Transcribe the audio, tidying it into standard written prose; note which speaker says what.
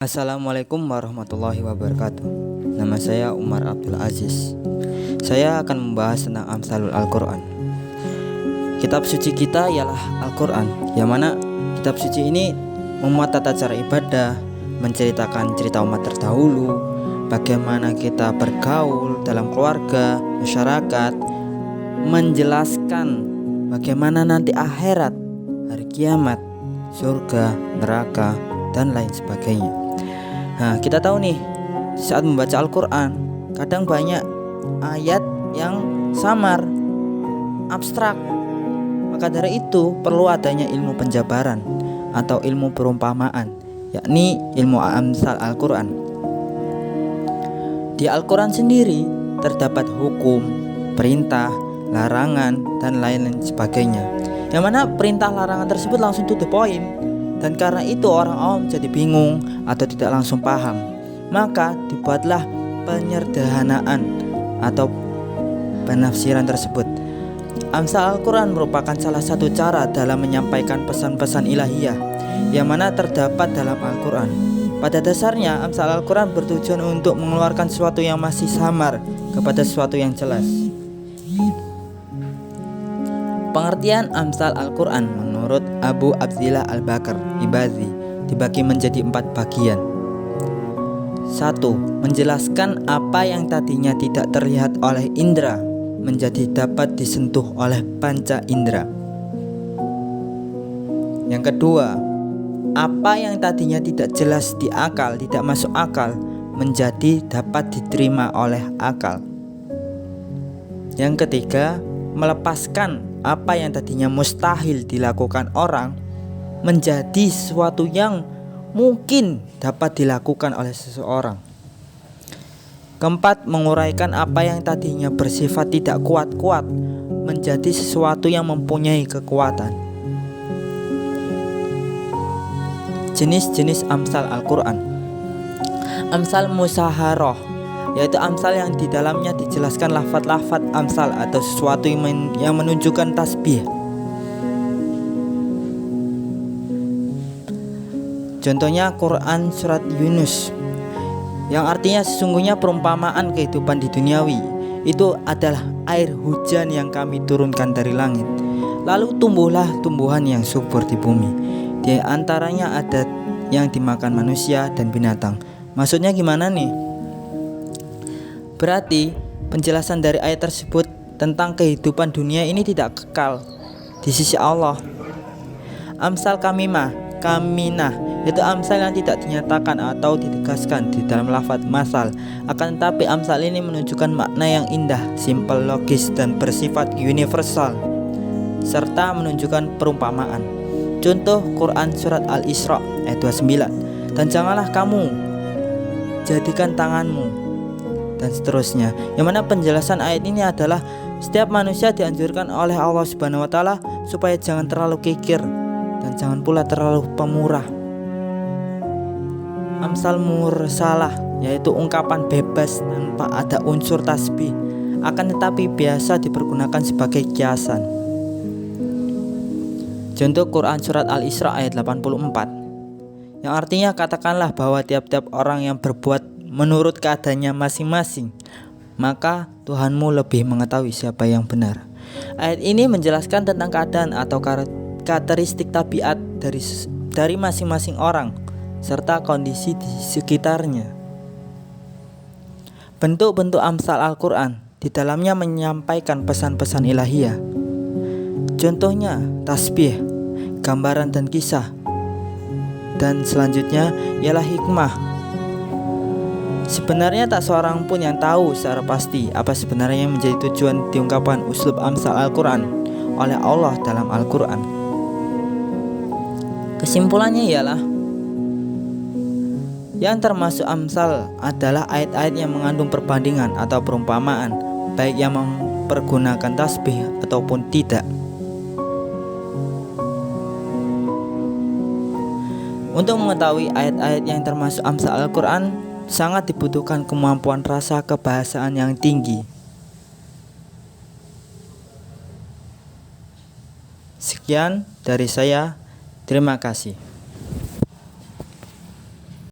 Speaker 1: Assalamualaikum warahmatullahi wabarakatuh. Nama saya Umar Abdul Aziz. Saya akan membahas tentang Amsalul Al-Quran. Kitab suci kita ialah Al-Quran, yang mana kitab suci ini memuat tata cara ibadah, menceritakan cerita umat terdahulu, bagaimana kita bergaul dalam keluarga, masyarakat, menjelaskan bagaimana nanti akhirat, hari kiamat, surga, neraka, dan lain sebagainya. Nah, kita tahu nih, saat membaca Al-Quran, kadang banyak ayat yang samar, abstrak. Maka dari itu perlu adanya ilmu penjabaran atau ilmu perumpamaan, yakni ilmu Amsal Al-Quran. Di Al-Quran sendiri terdapat hukum, perintah, larangan, dan lain-lain sebagainya, yang mana perintah larangan tersebut langsung to the point. Dan karena itu orang awam jadi bingung atau tidak langsung paham. Maka dibuatlah penyederhanaan atau penafsiran tersebut. Amsal Al-Quran merupakan salah satu cara dalam menyampaikan pesan-pesan ilahiyah yang mana terdapat dalam Al-Quran. Pada dasarnya Amsal Al-Quran bertujuan untuk mengeluarkan sesuatu yang masih samar kepada sesuatu yang jelas. Pengertian Amsal Al-Quran menurut Abu Abdillah Al-Bakar Ibazi dibagi menjadi 4 bagian. 1. Menjelaskan apa yang tadinya tidak terlihat oleh indera menjadi dapat disentuh oleh panca indera. Yang kedua, apa yang tadinya tidak jelas di akal, tidak masuk akal, menjadi dapat diterima oleh akal. Yang ketiga, melepaskan apa yang tadinya mustahil dilakukan orang menjadi sesuatu yang mungkin dapat dilakukan oleh seseorang. Keempat, menguraikan apa yang tadinya bersifat tidak kuat-kuat menjadi sesuatu yang mempunyai kekuatan. Jenis-jenis Amsal Al-Quran. Amsal Musaharoh, yaitu amsal yang di dalamnya dijelaskan lafaz-lafaz amsal atau sesuatu yang menunjukkan tasbih. Contohnya Quran surat Yunus, yang artinya sesungguhnya perumpamaan kehidupan di duniawi itu adalah air hujan yang kami turunkan dari langit, lalu tumbuhlah tumbuhan yang subur di bumi. Di antaranya ada yang dimakan manusia dan binatang. Maksudnya gimana nih? Berarti penjelasan dari ayat tersebut tentang kehidupan dunia ini tidak kekal di sisi Allah. Amsal kaminah, yaitu amsal yang tidak dinyatakan atau ditegaskan di dalam lafaz masal. Akan tetapi amsal ini menunjukkan makna yang indah, simpel, logis, dan bersifat universal, serta menunjukkan perumpamaan. Contoh Quran surat Al-Isra ayat 29. Dan janganlah kamu jadikan tanganmu, dan seterusnya. Yang mana penjelasan ayat ini adalah setiap manusia dianjurkan oleh Allah Subhanahu wa taala supaya jangan terlalu kikir dan jangan pula terlalu pemurah. Amsal mursalah, yaitu ungkapan bebas tanpa ada unsur tasbih, akan tetapi biasa dipergunakan sebagai kiasan. Contoh Quran surat Al-Isra ayat 84, yang artinya katakanlah bahwa tiap-tiap orang yang berbuat menurut keadaannya masing-masing, maka Tuhanmu lebih mengetahui siapa yang benar. Ayat ini menjelaskan tentang keadaan atau karakteristik tabiat dari masing-masing orang serta kondisi di sekitarnya. Bentuk-bentuk Amsal Al-Quran di dalamnya menyampaikan pesan-pesan ilahiyah. Contohnya tasbih, gambaran dan kisah. Dan selanjutnya ialah hikmah. Sebenarnya tak seorang pun yang tahu secara pasti apa sebenarnya yang menjadi tujuan diungkapkan uslub Amsal Al-Quran oleh Allah dalam Al-Quran. Kesimpulannya ialah yang termasuk Amsal adalah ayat-ayat yang mengandung perbandingan atau perumpamaan, baik yang mempergunakan tasbih ataupun tidak. Untuk mengetahui ayat-ayat yang termasuk Amsal Al-Quran, sangat dibutuhkan kemampuan rasa kebahasaan yang tinggi. Sekian dari saya, terima kasih.